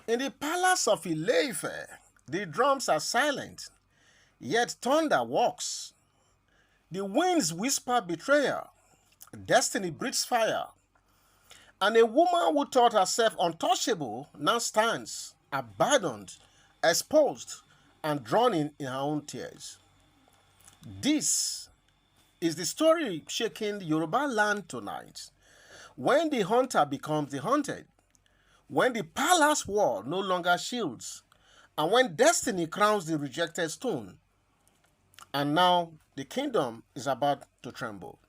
In the palace of Ife, the drums are silent, yet thunder walks. The winds whisper betrayal, destiny breathes fire, and a woman who thought herself untouchable now stands, abandoned, exposed, and drawn in her own tears. This is the story shaking Yoruba land tonight, when the hunter becomes the hunted, when the palace wall no longer shields, and when destiny crowns the rejected stone, and now the kingdom is about to tremble.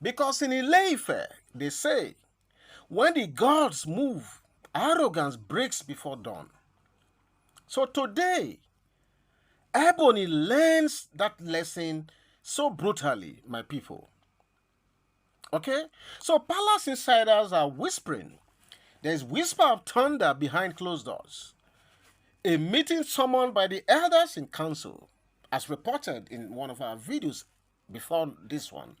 Because in Ife, they say, when the gods move, arrogance breaks before dawn. So today, Ebony learns that lesson so brutally, my people. Okay? So palace insiders are whispering. There's whisper of thunder behind closed doors. A meeting summoned by the elders in council, as reported in one of our videos before this one.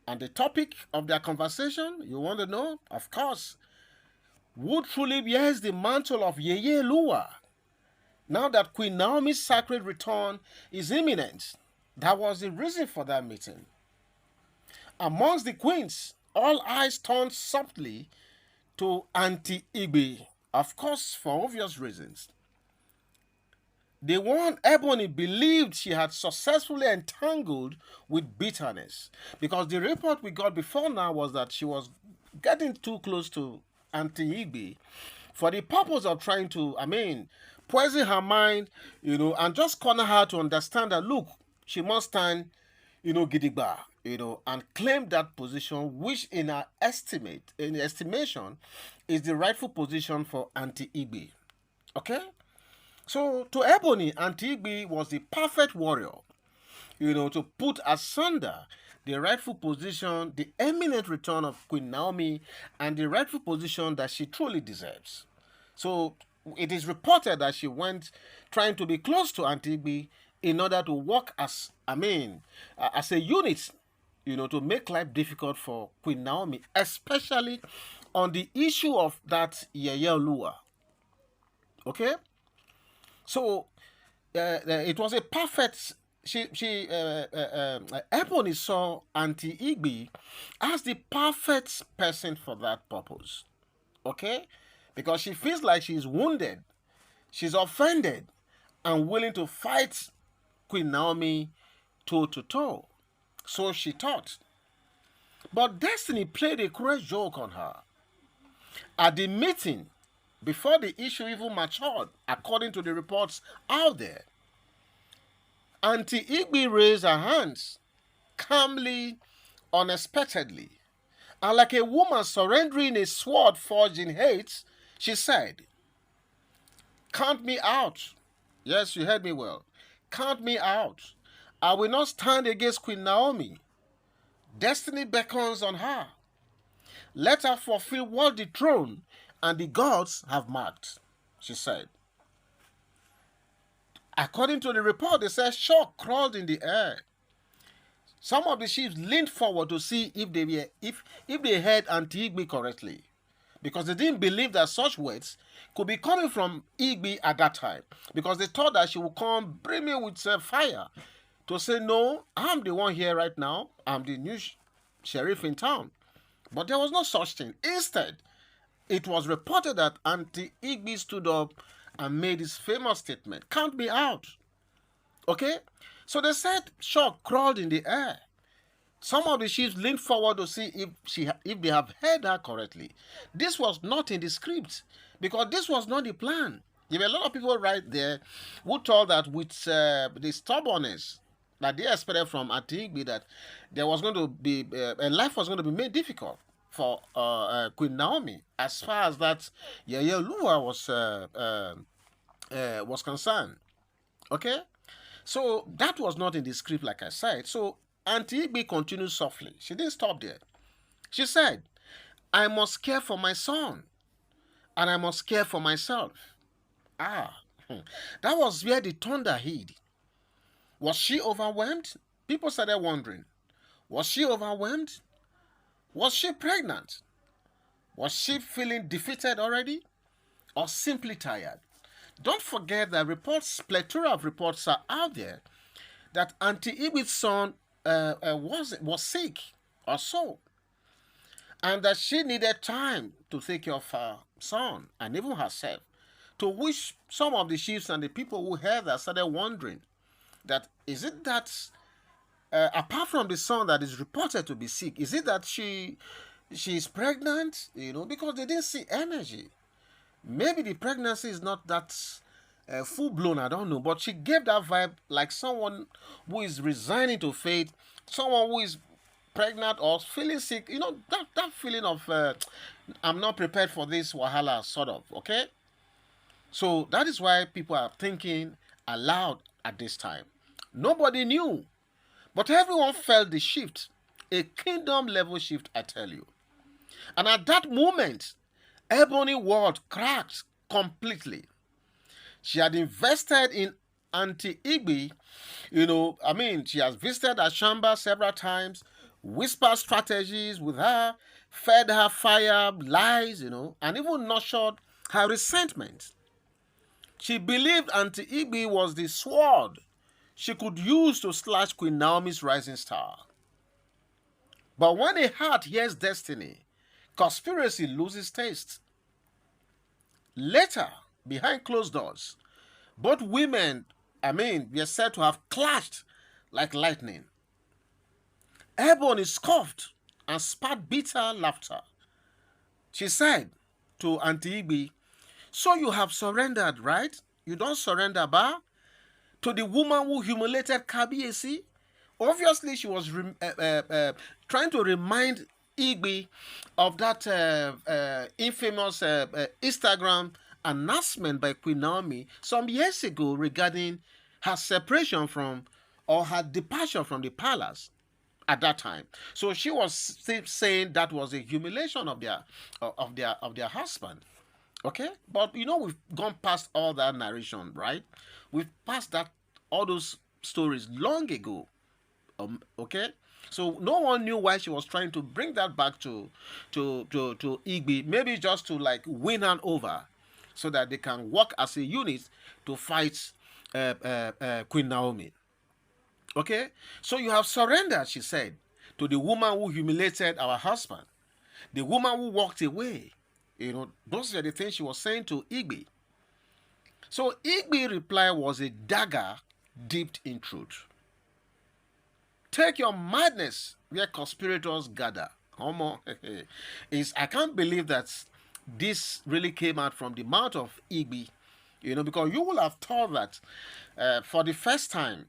And the topic of their conversation, you want to know? Of course, who truly bears the mantle of Yeye Lua? Now that Queen Naomi's sacred return is imminent, that was the reason for that meeting. Amongst the queens, all eyes turned softly to Auntie Ebe, of course, for obvious reasons. The one Ebony believed she had successfully entangled with bitterness, because the report we got before now was that she was getting too close to Auntie Ebe for the purpose of trying to, poison her mind, and just corner her to understand that, look, she must stand, gidigba, and claim that position, which in her estimation, is the rightful position for Auntie Ebe. Okay? So, to Ebony, Auntie Ebe was the perfect warrior, to put asunder the rightful position, the eminent return of Queen Naomi, and the rightful position that she truly deserves. So, it is reported that she went trying to be close to Auntie Ebe in order to work as a unit, to make life difficult for Queen Naomi, especially on the issue of that Yeye Lua. Okay? So, it was a perfect. Ebony saw Auntie Ebe as the perfect person for that purpose. Okay? Because she feels like she's wounded, she's offended, and willing to fight Queen Naomi toe to toe. So she thought. But destiny played a cruel joke on her. At the meeting, before the issue even matured, according to the reports out there, Auntie Ebe raised her hands, calmly, unexpectedly, and like a woman surrendering a sword forged in hate, she said, "Count me out." Yes, you heard me well. "Count me out. I will not stand against Queen Naomi. Destiny beckons on her. Let her fulfill what the throne and the gods have marked," she said. According to the report, they said shock crawled in the air. Some of the chiefs leaned forward to see if they heard Auntie Ebe correctly, because they didn't believe that such words could be coming from Ebe at that time, because they thought that she would come brimming with fire to say, "No, I'm the one here right now. I'm the new sheriff in town." But there was no such thing. Instead, it was reported that Auntie Ebe stood up and made this famous statement, "Count me out." Okay? So they said shock crawled in the air. Some of the chiefs leaned forward to see if they have heard her correctly. This was not in the script, because this was not the plan. There were a lot of people right there who thought that with the stubbornness that they expected from Auntie Ebe, that there was going to be life was going to be made difficult for Queen Naomi, as far as that Yeye Lua was concerned. Okay? So that was not in the script, like I said. So Auntie Ebe continued softly. She didn't stop there. She said, "I must care for my son, and I must care for myself." That was where the thunder hid. Was she overwhelmed? People started wondering. Was she overwhelmed? Was she pregnant? Was she feeling defeated already? or simply tired. Don't forget that plethora of reports are out there that Auntie Ebe's son was sick or so, and that she needed time to take care of her son and even herself. To which some of the chiefs and the people who heard that started wondering that is it that apart from the son that is reported to be sick, is it that she is pregnant? Because they didn't see energy. Maybe the pregnancy is not that full blown, I don't know, but she gave that vibe like someone who is resigning to fate, someone who is pregnant or feeling sick. That feeling of I'm not prepared for this wahala, sort of. Okay, so that is why people are thinking aloud at this time. Nobody knew, but everyone felt the shift, a kingdom level shift, I tell you. And at that moment, Ebony world cracked completely. She had invested in Auntie Ebe. She has visited her chamber several times, whispered strategies with her, fed her fire, lies, and even nurtured her resentment. She believed Auntie Ebe was the sword she could use to slash Queen Naomi's rising star. But when a heart hears destiny, conspiracy loses taste. Later, behind closed doors, both women, were said to have clashed like lightning. Ebony scoffed and spat bitter laughter. She said to Auntie Ebe, "So you have surrendered, right? You don't surrender, ba? To the woman who humiliated Kabiesi?" Obviously, she was trying to remind Ebe of that infamous Instagram announcement by Queen Naomi some years ago regarding her separation from or her departure from the palace at that time. So she was still saying that was a humiliation of their husband. Okay, but we've gone past all that narration, right? We've passed all those stories long ago. Okay, so no one knew why she was trying to bring that back to Ebe, maybe just to like win her over, so that they can work as a unit to fight Queen Naomi. Okay, so you have surrendered, she said, to the woman who humiliated our husband, the woman who walked away. Those are the things she was saying to Ebe. So Ebe's reply was a dagger dipped in truth. Take your madness where conspirators gather. Homo. I can't believe that this really came out from the mouth of Ebe, because you will have thought that for the first time,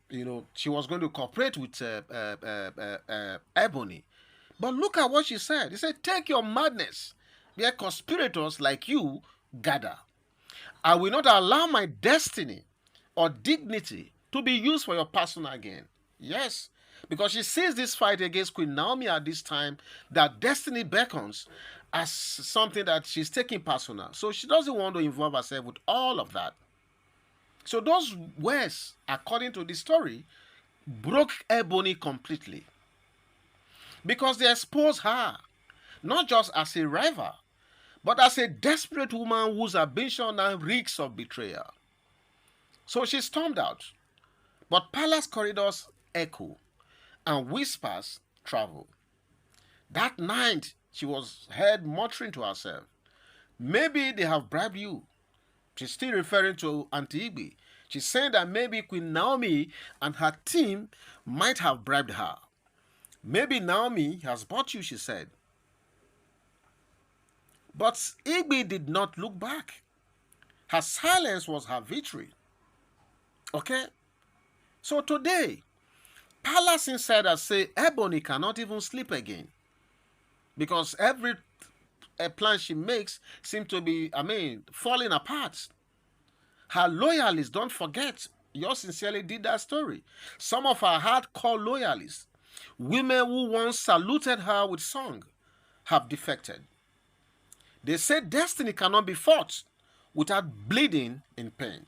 she was going to cooperate with Ebony. But look at what she said. She said, take your madness where conspirators like you gather. I will not allow my destiny or dignity to be used for your personal gain. Yes, because she sees this fight against Queen Naomi at this time, that destiny beckons, as something that she's taking personal. So she doesn't want to involve herself with all of that. So those words, according to the story, broke Ebony completely. Because they exposed her, not just as a rival, but as a desperate woman whose ambition now reeks of betrayal. So she stormed out. But palace corridors echo and whispers travel. That night, she was heard muttering to herself, maybe they have bribed you. She's still referring to Auntie Ebe. She's saying that maybe Queen Naomi and her team might have bribed her. Maybe Naomi has bought you, she said. But Ebe did not look back. Her silence was her victory. Okay? So today, palace insiders say Ebony cannot even sleep again, because every plan she makes seems to be, falling apart. Her loyalists, don't forget, yours sincerely did that story. Some of her hardcore loyalists, women who once saluted her with song, have defected. They say destiny cannot be fought without bleeding in pain.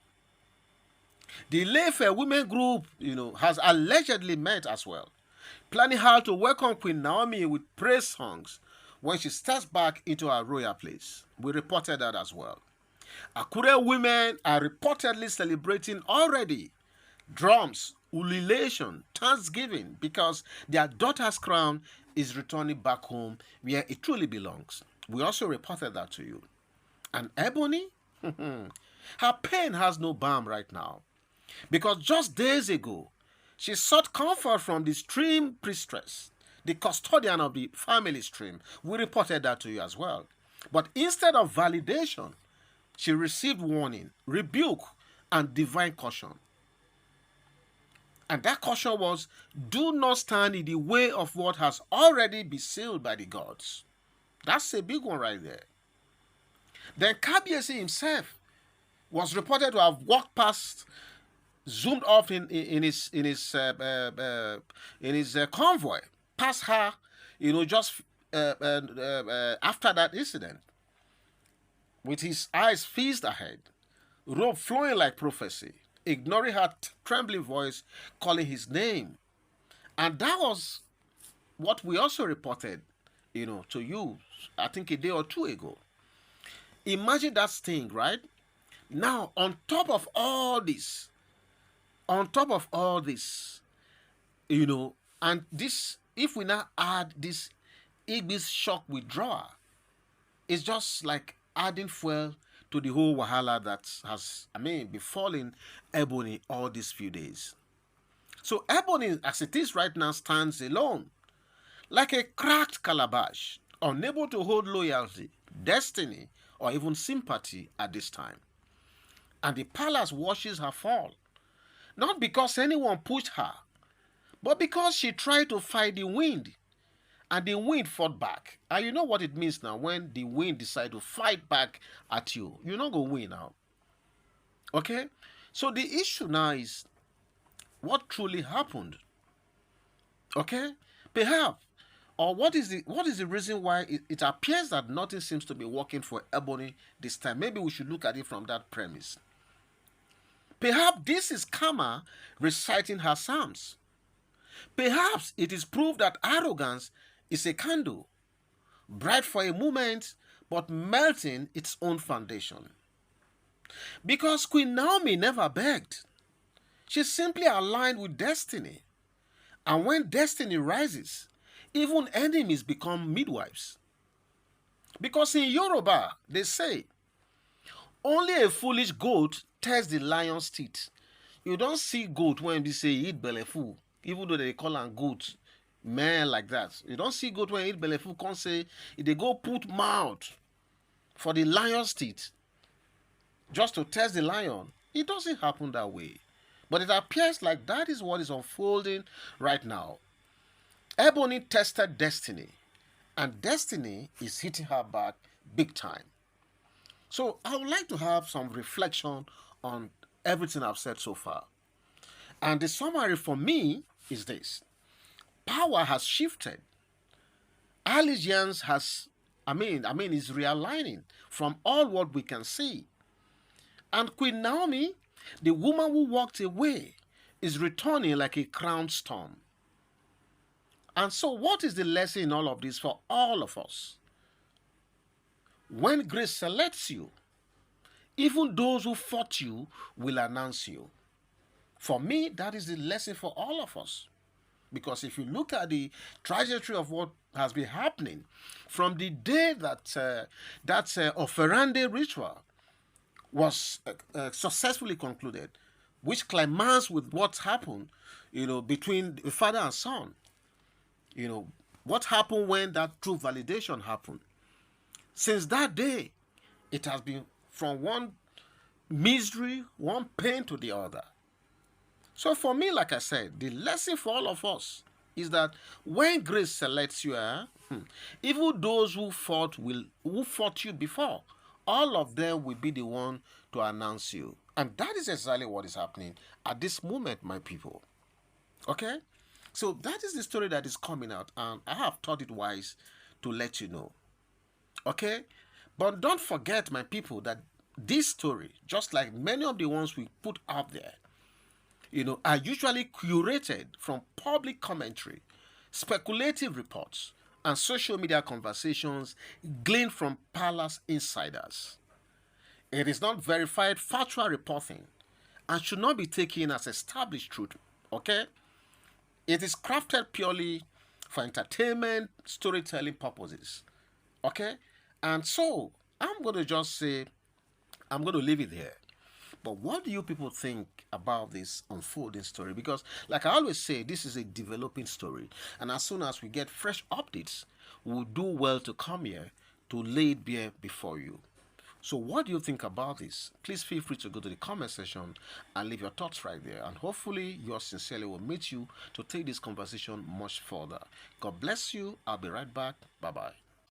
The Ife women group, has allegedly met as well, planning how to welcome Queen Naomi with praise songs when she steps back into her royal place. We reported that as well. Akure women are reportedly celebrating already. Drums, ululation, thanksgiving, because their daughter's crown is returning back home where it truly belongs. We also reported that to you. And Ebony, her pain has no balm right now. Because just days ago, she sought comfort from the stream priestess, the custodian of the family stream. We reported that to you as well. But instead of validation, she received warning, rebuke, and divine caution. And that caution was, do not stand in the way of what has already been sealed by the gods. That's a big one right there. Then Kabiesi himself was reported to have walked past, zoomed off in his convoy, past her, just after that incident, with his eyes fixed ahead, robe flowing like prophecy, ignoring her trembling voice, calling his name. And that was what we also reported, to you, I think a day or two ago. Imagine that sting, right? Now, on top of all this, and this, if we now add this Igbi's shock withdrawal, it's just like adding fuel to the whole wahala that has, befallen Ebony all these few days. So Ebony, as it is right now, stands alone, like a cracked calabash, unable to hold loyalty, destiny, or even sympathy at this time. And the palace watches her fall, not because anyone pushed her, but because she tried to fight the wind, and the wind fought back. And you know what it means now when the wind decides to fight back at you. You're not going to win now. Okay? So the issue now is what truly happened. Okay? Perhaps, or what is the reason why it appears that nothing seems to be working for Ebony this time? Maybe we should look at it from that premise. Perhaps this is karma reciting her psalms. Perhaps it is proof that arrogance is a candle, bright for a moment, but melting its own foundation. Because Queen Naomi never begged. She simply aligned with destiny. And when destiny rises, even enemies become midwives. Because in Yoruba, they say, only a foolish goat tears the lion's teeth. You don't see goat when they say eat belleful, even though they call them goat, man like that. You don't see goat when eat belleful, can't say, if they go put mouth for the lion's teeth, just to test the lion. It doesn't happen that way. But it appears like that is what is unfolding right now. Ebony tested destiny, and destiny is hitting her back big time. So I would like to have some reflection on everything I've said so far. And the summary for me is this. Power has shifted. Allegiance has, is realigning from all what we can see. And Queen Naomi, the woman who walked away, is returning like a crowned storm. And so what is the lesson in all of this for all of us? When grace selects you, even those who fought you will announce you. For me, that is the lesson for all of us. Because if you look at the trajectory of what has been happening from the day that Oferande ritual was successfully concluded, which climaxed with what happened, between the father and son. What happened when that true validation happened. Since that day, it has been from one misery, one pain to the other. So for me, like I said, the lesson for all of us is that when grace selects you, even those who fought you before, all of them will be the one to announce you. And that is exactly what is happening at this moment, my people. Okay? So that is the story that is coming out, and I have thought it wise to let you know. Okay? But don't forget, my people, that this story, just like many of the ones we put out there, are usually curated from public commentary, speculative reports, and social media conversations gleaned from palace insiders. It is not verified factual reporting and should not be taken as established truth. Okay? It is crafted purely for entertainment, storytelling purposes. Okay? And so, I'm going to just say, I'm going to leave it here. But what do you people think about this unfolding story? Because, like I always say, this is a developing story. And as soon as we get fresh updates, we'll do well to come here to lay it bare before you. So what do you think about this? Please feel free to go to the comment section and leave your thoughts right there. And hopefully yours sincerely will meet you to take this conversation much further. God bless you. I'll be right back. Bye-bye.